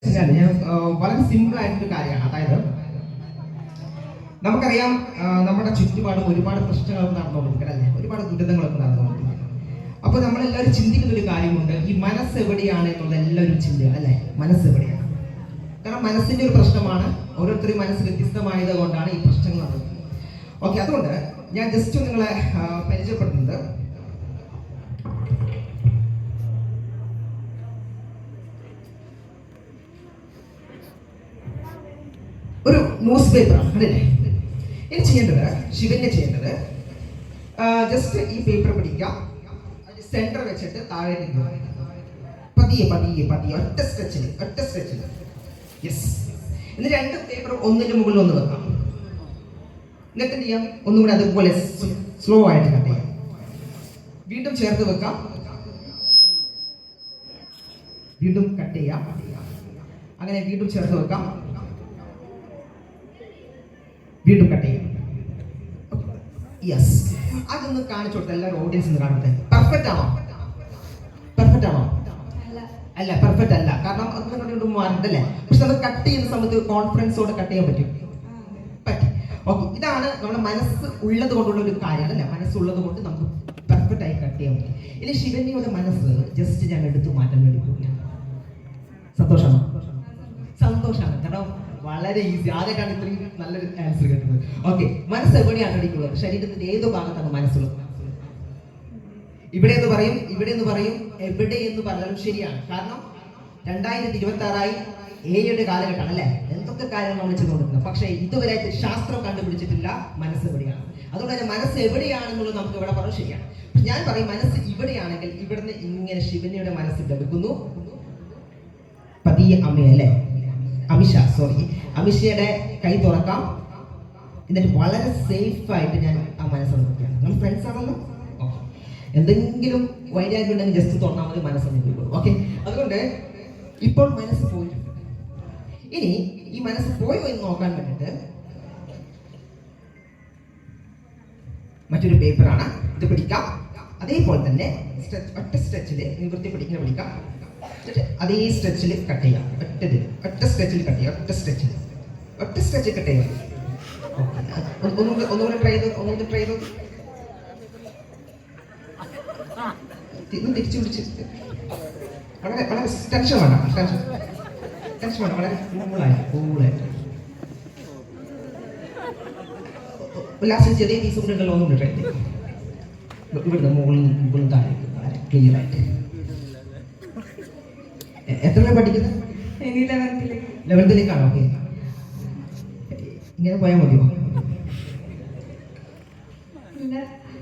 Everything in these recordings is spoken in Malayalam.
ഞാൻ വളരെ സിമ്പിൾ ആയിട്ടൊരു കാര്യമാണ്. അതായത് നമുക്കറിയാം, നമ്മുടെ ചുറ്റുപാടും ഒരുപാട് പ്രശ്നങ്ങളൊക്കെ നടന്നുകൊണ്ടിരിക്കണം അല്ലേ, ഒരുപാട് ദുരിതങ്ങളൊക്കെ നടന്നുകൊണ്ടിരിക്കണം. അപ്പോൾ നമ്മളെല്ലാവരും ചിന്തിക്കുന്ന ഒരു കാര്യമുണ്ട്, ഈ മനസ്സ് എവിടെയാണ് എന്നുള്ള എല്ലാവരും ചിന്തയാണ് അല്ലേ, മനസ്സ് എവിടെയാണ്. കാരണം മനസ്സിന്റെ ഒരു പ്രശ്നമാണ്, ഓരോരുത്തരും മനസ്സ് വ്യത്യസ്തമായത് കൊണ്ടാണ് ഈ പ്രശ്നങ്ങൾ നടക്കുന്നത്. ഓക്കെ, അതുകൊണ്ട് ഞാൻ ജസ്റ്റ് നിങ്ങളെ പരിചയപ്പെടുത്തുന്നത് ഒരു ന്യൂസ് പേപ്പറാണ് അതല്ലേ. ഇനി ചെയ്യേണ്ടത്, ശിവനെ ചെയ്യേണ്ടത് ജസ്റ്റ് ഈ പേപ്പർ പിടിക്കാം, സെന്റർ വെച്ചിട്ട് താഴെ പതിയെ പതിയെ പതിയെ ഒറ്റ സ്ട്രെച്ചിൽ യെസ്. ഇന്ന് രണ്ട് പേപ്പർ ഒന്നിന് മുകളിൽ ഒന്ന് വെക്കാം. എന്നിട്ട് എന്ത് ചെയ്യാം, ഒന്നും കൂടെ അതുപോലെ സ്ലോ ആയിട്ട് കട്ട് ചെയ്യാം. വീണ്ടും ചേർത്ത് വെക്കാം, വീണ്ടും കട്ട് ചെയ്യാം, അങ്ങനെ വീണ്ടും ചേർത്ത് വെക്കാം, വീണ്ടും കട്ട് ചെയ്യാം. യെസ്, അതൊന്ന് കാണിച്ചു കൊടുത്ത എല്ലാവരും ഓഡിയൻസ് ഒന്ന് കാണട്ടെ. പെർഫെക്റ്റ് ആണോ? പെർഫെക്റ്റ് ആണോ? അല്ല, പെർഫെക്റ്റ് അല്ല. കാരണം അത് മാറണ്ടല്ലേ. പക്ഷെ നമുക്ക് കട്ട് ചെയ്യുന്ന സമയത്ത് കോൺഫിഡൻസോടെ കട്ട് ചെയ്യാൻ പറ്റും. ഓക്കെ, ഇതാണ് നമ്മുടെ മനസ്സ് ഉള്ളത് കൊണ്ടുള്ള ഒരു കാര്യമാണ് അല്ലേ. മനസ്സുള്ളത് കൊണ്ട് നമുക്ക് പെർഫെക്റ്റ് ആയി കട്ട് ചെയ്യാൻ പറ്റും. ഇനി ശിവന്യയുടെ മനസ്സ് ജസ്റ്റ് ഞാൻ എടുത്തു മാറ്റാൻ വേണ്ടി പോവുകയാണ്. സന്തോഷമാണോ? സന്തോഷമാണ്. കാരണം വളരെ ഈസി, ആദ്യമായിട്ടാണ് ഇത്രയും നല്ലൊരു ആൻസർ കിട്ടുന്നത്. ഓക്കെ, മനസ്സ് എവിടെയാണ് അടിക്കുന്നത്? ശരീരത്തിന്റെ ഏത് ഭാഗത്താണ് മനസ്സുള്ളത്? ഇവിടെ എന്ന് പറയും, ഇവിടെ എന്ന് പറയും, എവിടെ എന്ന് പറഞ്ഞാലും ശരിയാണ്. കാരണം 2026 AI കാലഘട്ടമാണ് അല്ലെ. എന്തൊക്കെ കാര്യങ്ങൾ നമ്മൾ ചെയ്തുകൊണ്ടിരുന്നത്, പക്ഷേ ഇതുവരെ ശാസ്ത്രം കണ്ടുപിടിച്ചിട്ടില്ല മനസ്സ് എവിടെയാണ്. അതുകൊണ്ട് തന്നെ മനസ്സ് എവിടെയാണെന്നുള്ളത് നമുക്ക് ഇവിടെ പറഞ്ഞു ശരിയാണ്. ഞാൻ പറയും, മനസ്സ് ഇവിടെയാണെങ്കിൽ ഇവിടുന്ന് ഇങ്ങനെ ശിവന്യയുടെ മനസ്സ് എടുക്കുന്നു, പതിയെ അമ്മയല്ലേ അമിഷയുടെ കൈ തുറക്കാം. എന്നിട്ട് വളരെ സേഫ് ആയിട്ട് ഞാൻ ആ മനസ്സൊന്ന് നോക്കിയാണ്. നമ്മൾ ഫ്രണ്ട്സ് ആണല്ലോ. ഓക്കെ, എന്തെങ്കിലും വൈരാഗ്യം ഉണ്ടെങ്കിൽ ജസ്റ്റ് തുറന്നാൽ മതി, മനസ്സൊന്ന് പോയിക്കോളൂ. ഓക്കെ, അതുകൊണ്ട് ഇപ്പോൾ മനസ്സ് പോയിട്ടുണ്ട്. ഇനി ഈ മനസ്സ് പോയോ എന്ന് നോക്കാൻ വേണ്ടിയിട്ട് മറ്റൊരു പേപ്പറാണ് ഇത്. പിടിക്കാം, അതേപോലെ തന്നെ ഒറ്റ സ്ട്രെച്ചിൽ നിവൃത്തി പിടിക്കുന്ന പിടിക്കാം. അതേ സ്ട്രെച്ചിൽ കട്ട് ചെയ്യാം. ഒറ്റ സ്ട്രെച്ചിൽ കട്ട് ചെയ്യാം. ഒറ്റ സ്ട്രെച്ചിൽ കട്ട് ചെയ്യാം. ഒന്നുകൂടെ ട്രൈ ചെയ്തു തിരിച്ചു പിടിച്ച് വളരെ വളരെ ടെൻഷൻ വേണ്ട, വളരെ കൂളായിട്ട് ലാസ്റ്റ് ചെറിയ പീസ് കൂടെ ഉണ്ടല്ലോ. ഒന്നുകൂടെ ട്രൈ ചെയ്യും. ഇവിടുന്ന് മുകളിൽ താഴെ വളരെ ക്ലിയർ ആയിട്ട്. എത്ര പഠിക്കുന്നത്? 11th-ലേക്കാണോ? ഓക്കെ, ഇങ്ങനെ പോയാൽ മതിയോ?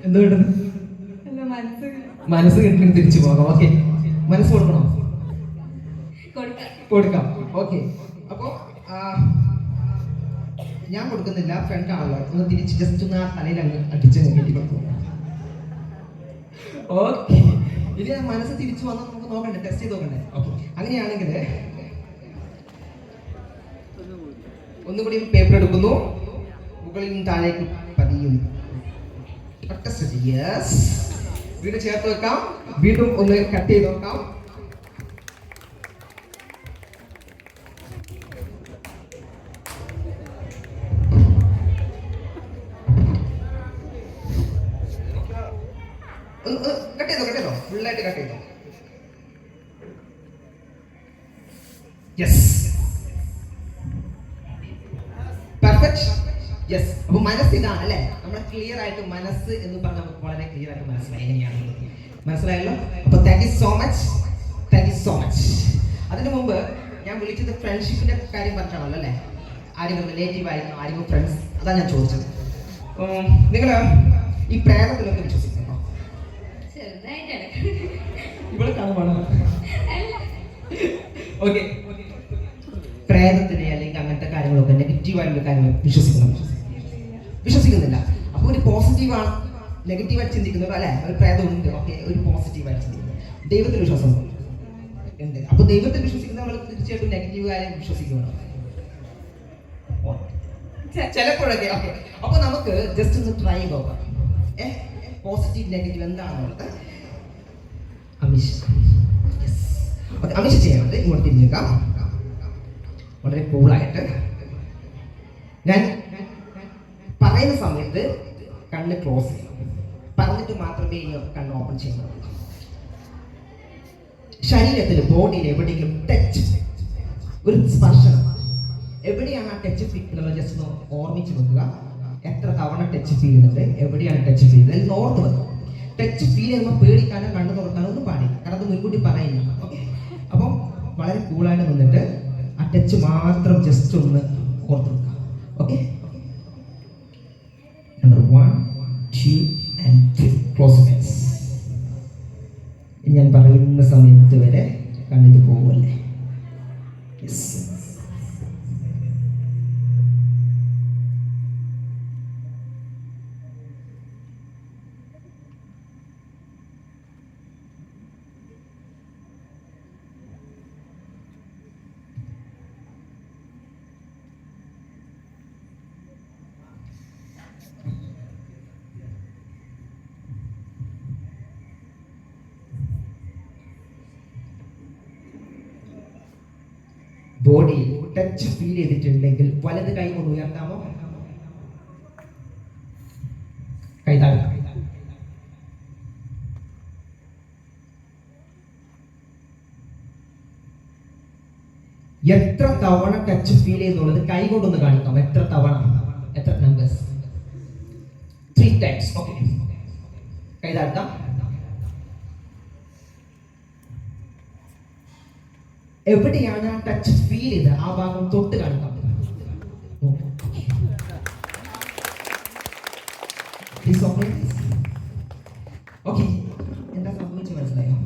എന്തുകൊണ്ട് മനസ്സ് കിട്ടുന്ന തിരിച്ചു പോകാം. ഓക്കെ, മനസ്സ് കൊടുക്കണോ? കൊടുക്കാം. ഓക്കെ, അപ്പോ ഞാൻ കൊടുക്കുന്നില്ല, ഫ്രണ്ട് ആണല്ലോ. ഒന്ന് തിരിച്ച് ജസ്റ്റ് ഒന്ന് ആ തലയിൽ അങ്ങ് അടിച്ച് കയറ്റി കൊടുക്കും. ഓക്കെ, ഇനി മനസ്സ് തിരിച്ചു വന്നാൽ നമുക്ക് നോക്കണ്ടേ, ടെസ്റ്റ് ചെയ്ത് നോക്കണ്ടേ. ഓക്കെ, അങ്ങനെയാണെങ്കിൽ ഒന്നുകൂടി പേപ്പർ എടുക്കുന്നു, മുകളിൽ നിന്ന് താഴേക്ക് പതിയും. യെസ്, വീണ്ടും ചേർത്ത് വെക്കാം, വീണ്ടും ഒന്ന് കട്ട് ചെയ്ത് നോക്കാം. കട്ട് ചെയ്തോ, ഫുള്ളായിട്ട് കട്ട് ചെയ്തോ. Yes, perfect. യെസ്, അപ്പൊ മനസ്സ് ഇതാണ് അല്ലെ. നമ്മൾ ക്ലിയർ ആയിട്ട് മനസ്സ് എന്ന് പറഞ്ഞാൽ നമുക്ക് വളരെ ക്ലിയർ ആയിട്ട് മനസ്സിലായി എങ്ങനെയാണെന്നുള്ളത്. മനസ്സിലായല്ലോ? അപ്പൊ താങ്ക് യു സോ മച്ച്. അതിനു മുമ്പ് ഞാൻ വിളിച്ചത് ഫ്രണ്ട്ഷിപ്പിന്റെ കാര്യം പറഞ്ഞാണല്ലോ അല്ലെ. ആരെങ്കിലും റിലേറ്റീവ് ആയിരുന്നു, ആരെങ്കിലും ഫ്രണ്ട്സ്, അതാണ് ഞാൻ ചോദിച്ചത്. നിങ്ങൾ ഈ പ്രേതത്തിലൊക്കെ വിശ്വസിക്കുന്നുണ്ടോ? ഇവിടെ കാണുവാണോ? ഓക്കെ, പ്രേതത്തിനെ അല്ലെങ്കിൽ അങ്ങനത്തെ കാര്യങ്ങളൊക്കെ നെഗറ്റീവായിട്ടുള്ള കാര്യങ്ങൾ വിശ്വസിക്കുന്നില്ല. അപ്പോൾ ഒരു പോസിറ്റീവാണ്, നെഗറ്റീവായിട്ട് ചിന്തിക്കുന്നത് അല്ലെ. ഒരു പ്രേതം ഉണ്ട്, ഓക്കെ, ഒരു പോസിറ്റീവായിട്ട് ചിന്തിക്കുന്നത്. ദൈവത്തിൽ വിശ്വാസം ഉണ്ട്. അപ്പൊ ദൈവത്തിൽ വിശ്വസിക്കുന്ന നമ്മൾ തീർച്ചയായിട്ടും നെഗറ്റീവ് കാര്യം വിശ്വസിക്കണം ചിലപ്പോഴൊക്കെ. ഓക്കെ, അപ്പൊ നമുക്ക് ജസ്റ്റ് ഒന്ന് ട്രൈ നോക്കാം. പോസിറ്റീവ് നെഗറ്റീവ് എന്താണെന്നുള്ളത്. അമിഷ് ചെയ്യണത് ഇങ്ങോട്ട് തിരിഞ്ഞേക്കാം. വളരെ കൂളായിട്ട് ഞാൻ പറയുന്ന സമയത്ത് കണ്ണ് ക്ലോസ് ചെയ്യണം. പറഞ്ഞിട്ട് മാത്രമേ ഈ കണ്ണ് ഓപ്പൺ ചെയ്യുന്നത്. ശരീരത്തിൽ ബോഡിയിൽ എവിടെയെങ്കിലും ടച്ച്, ഒരു സ്പർശനം, എവിടെയാണ് ആ ടച്ച് ഫീൽ എന്നുള്ളത് ജസ്റ്റ് ഒന്ന് ഓർമ്മിച്ച് വെക്കുക. എത്ര തവണ ടച്ച് ഫീൽ ചെയ്യുന്നുണ്ട്, എവിടെയാണ് ടച്ച് ഫീൽ ചെയ്യുന്നത് എന്ന് ഓർത്ത് വെക്കുക. ടച്ച് ഫീൽ ചെയ്യുമ്പോൾ പേടിക്കാനോ കണ്ണു തുറക്കാനോ ഒന്നും പാടില്ല, കാരണം അത് മുൻകൂട്ടി പറയില്ല. ഓക്കെ, അപ്പം വളരെ കൂളായിട്ട് നിന്നിട്ട് ആ ടച്ച് മാത്രം ജസ്റ്റ് ഒന്ന് ഓർത്ത് വെക്കുക. Okay, number 1, 2 and 3. Close eyes. ഞാൻ പറയുന്ന സമയത്ത് വരെ കണ്ണിട്ട് പോകുമല്ലേ? യെസ്. ബോഡിയിൽ ടച്ച് ഫീൽ ചെയ്തിട്ടുണ്ടെങ്കിൽ വലത് കൈ കൊണ്ട് ഉയർത്താമോ? കൈ താഴ്ത്താം. എത്ര തവണ ടച്ച് ഫീൽ ചെയ്യുന്നുള്ളത് കൈ കൊണ്ടൊന്ന് കാണിക്കാം. എത്ര തവണ, എത്ര നമ്പേഴ്സ്? 3 times. ഓക്കെ, കൈ താഴ്ത്താം. എവിടെയാണ് ആ ടച്ച് ഫീൽ ചെയ്ത് ആ ഭാഗം തൊട്ട് കാണിക്കാം. ഓക്കെ, എന്താ സംഭവിച്ചു മനസ്സിലായോ?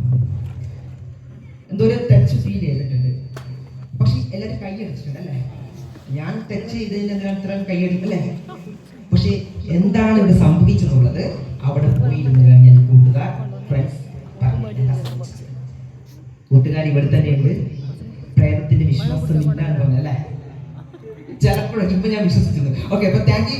എന്തോ ഒരു ടച്ച് ഫീൽ ചെയ്തിട്ടുണ്ട്, പക്ഷെ എല്ലാവരും കൈയടിച്ചിട്ടുണ്ട് അല്ലേ? ഞാൻ ടച്ച് ചെയ്തതിന് അത്ര കൈയടിക്കും അല്ലേ? പക്ഷെ എന്താണ് ഇവിടെ സംഭവിച്ചെന്നുള്ളത് അവിടെ പോയിരുന്നു കഴിഞ്ഞാൽ കൂട്ടുകാർ, ഫ്രണ്ട്സ് കൂട്ടുകാർ ഇവിടെ തന്നെയുണ്ട്. പ്രേതത്തിന്റെ വിശ്വാസം ഇല്ലാന്ന് പറഞ്ഞല്ലേ? ചിലപ്പോഴൊക്കെ ഇപ്പൊ ഞാൻ വിശ്വസിക്കുന്നു. ഓക്കെ, അപ്പൊ താങ്ക് യു.